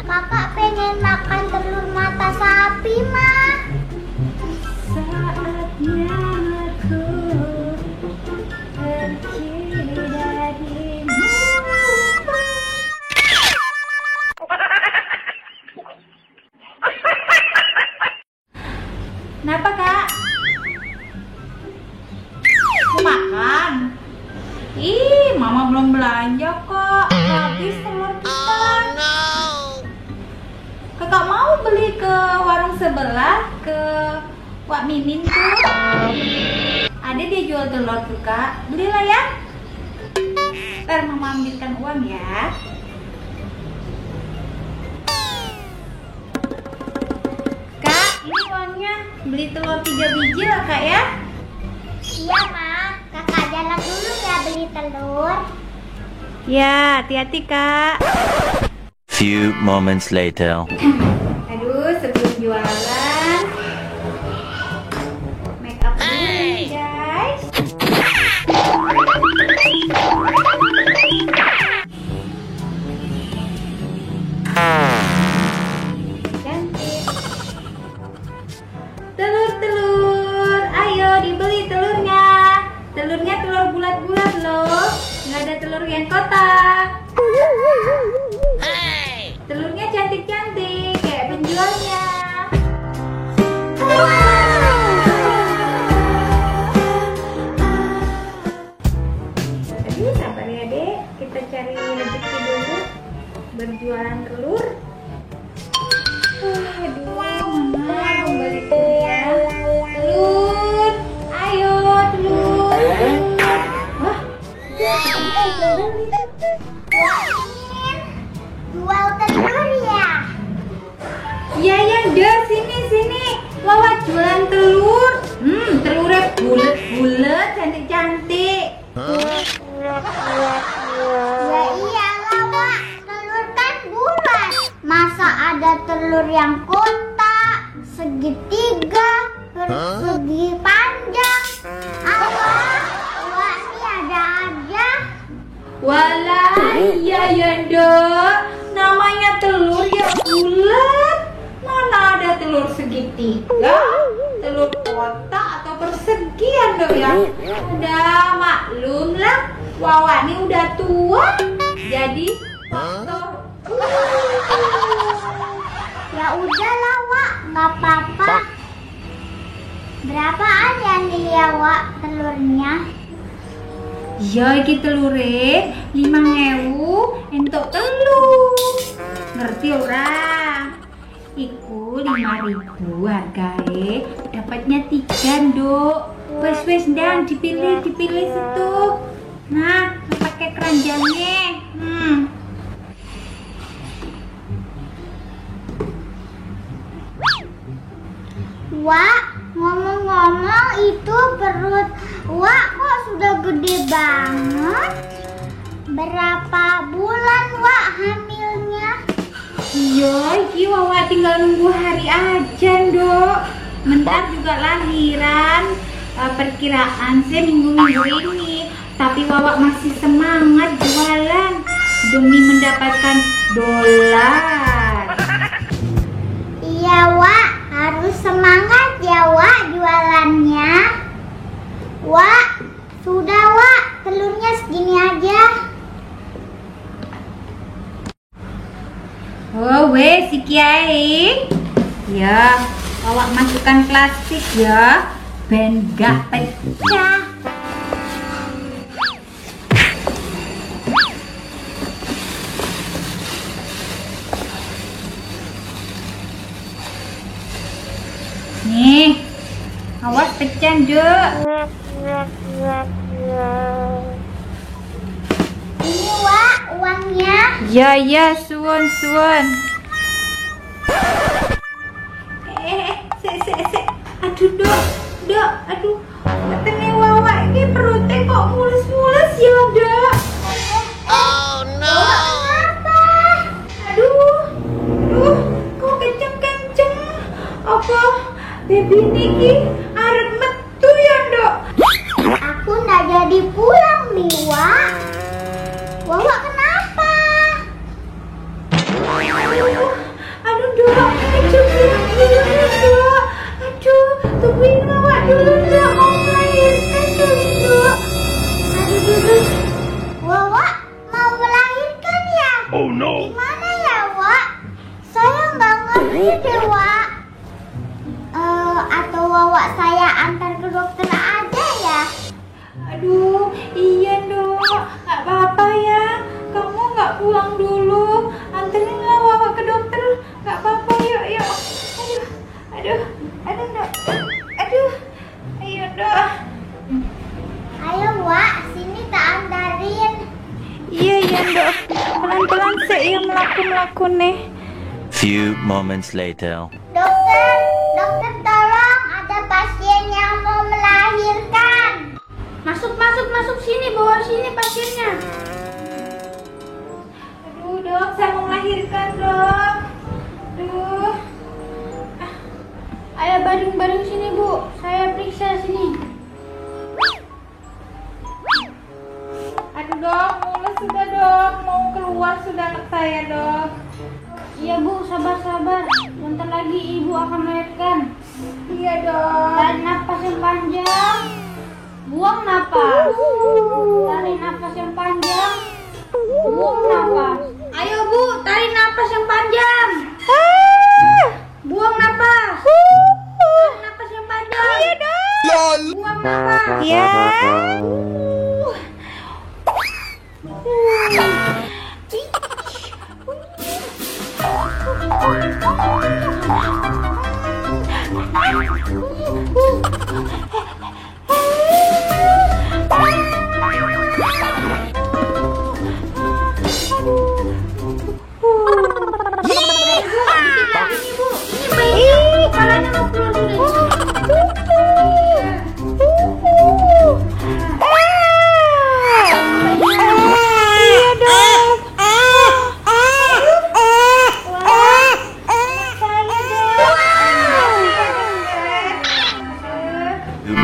Kakak pengen makan telur mata sapi, Ma. Saatnya aku pergi darimu. Kenapa, Kak? Mau makan? Ih, Mama belum belanja kok. Habis telur kita. Kakak mau beli ke warung sebelah, ke Wak Mimin tuh. Ada dia jual telur tuh, Kak. Belilah ya. Ntar Mama ambilkan uang ya. Kak, ini uangnya. Beli telur 3 biji lah, Kak ya. Iya, Ma. Kakak jalan dulu ya beli telur. Ya, hati-hati, Kak. Few moments later. Aduh, sebelum jualan make up dulu nih, guys. Cantik. Telur-telur, ayo dibeli telurnya. Telurnya telur bulat-bulat loh, nggak ada telur yang kotak. Telurnya cantik-cantik kayak penjualnya. Aduh, sabar ya Dek, kita cari rezeki dulu berjualan telur. Aduh, Mama mau balik kuliah. Telur, ayo telur. Wah, Jual telur ya? iya ya, deh sini. Wawa jualan telur. Telurnya bulet-bulet, cantik-cantik. Ya iyalah, Wak. Telur kan bulat. Masa ada telur yang kotak, segitiga, persegi panjang? Wak ini ada aja. Walah, iya ya, Dok. Namanya telur ya bulat. Mana ada telur segitiga, telur kotak atau persegian, Dok ya? Udah maklum lah, Wawa ini udah tua, jadi faktor. Ya udahlah, Wak. Nggak apa-apa. Berapaan ya nih ya, Wak, telurnya? Ya, iki telure 5.000 entuk telur. Ngerti ora? Iku 5.000 hargae, dapatnya 3, Dok. Wes ndang dipilih situ. Nah, pakai keranjangnya. Wak, ngomong-ngomong itu perut Wak kok sudah gede banget? Berapa bulan Wak hamilnya? Iya, iki Wawa tinggal nunggu hari aja, Dok. Bentar juga lahiran. Perkiraan saya minggu-minggu ini. Tapi Wawa masih semangat jualan demi mendapatkan dolar. Iya, Wak, harus semangat ya, Wak, jualannya. Wak, sudah, Wak, telurnya segini aja. Oh, wes si Kiai. Ya, Wawa masukkan plastik ya, ben gak pecah. Nih, awas pecah, Dok. Ini, Wak, uangnya. Ya, suwun. Se. Aduh, Dok, aduh. Katanya Wawa ini perutnya kok mulus-mulus ya, Dok. Oh no. Kenapa? Aduh, kok kenceng-kenceng. Apa baby niki arep metu ya, Dok? Aku nggak jadi pulang nih, Wak. Wawa kenapa? Iya deh, Wak. Atau Wak saya antar ke dokter aja ya? Aduh, iya dong, nggak apa-apa ya. Kamu nggak pulang dulu, anterinlah Wawa ke dokter. Nggak apa-apa, yuk, yuk. Aduh, aduh, aduh, aduh, ayo dong. Ayo, Wak, sini tak antarin. Iya, iya dok, pelan-pelan saya melaku nih. Few moments later. Dokter, dokter tolong, ada pasien yang mau melahirkan. Masuk, masuk, masuk sini, bawa sini pasiennya. Aduh dok, saya mau melahirkan dok. Aduh. Ayo bareng-bareng sini bu, saya periksa sini. Aduh dok, mulus sudah dok, mau keluar sudah anak saya dok. Iya bu, sabar-sabar, bentar lagi ibu akan melahirkan. Iya dok. Tarik nafas yang panjang, buang nafas. Tarik nafas yang panjang, buang nafas. Ayo bu, tarik nafas yang panjang. Buang nafas. Tarik nafas yang panjang. Iya dong. Buang nafas. Iya.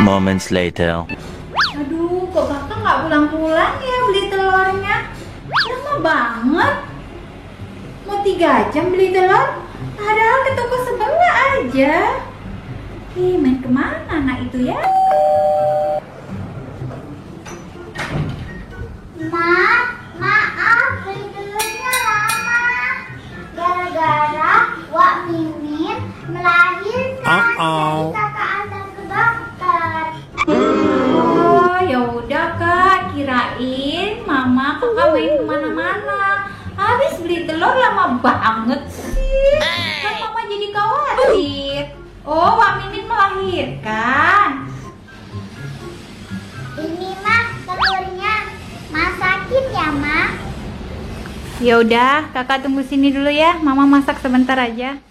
Moments later. Aduh, kok kakak nggak pulang-pulang ya beli telurnya? Lama banget. Mau 3 jam beli telur? Padahal ke toko sebelah aja. Main kemana anak itu ya? Maaf, beli telurnya lama. Gara-gara Wak Mimin melahirkan. Jadi kakak antar ke dokter. Oh, ya udah kak, kirain mama kakak main kemana-mana. Habis beli telur lama banget sih. Kan mama jadi khawatir. Oh, Wak Mimin melahirkan. Ini mah telurnya, masakin ya Ma. Ya udah, kakak tunggu sini dulu ya. Mama masak sebentar aja.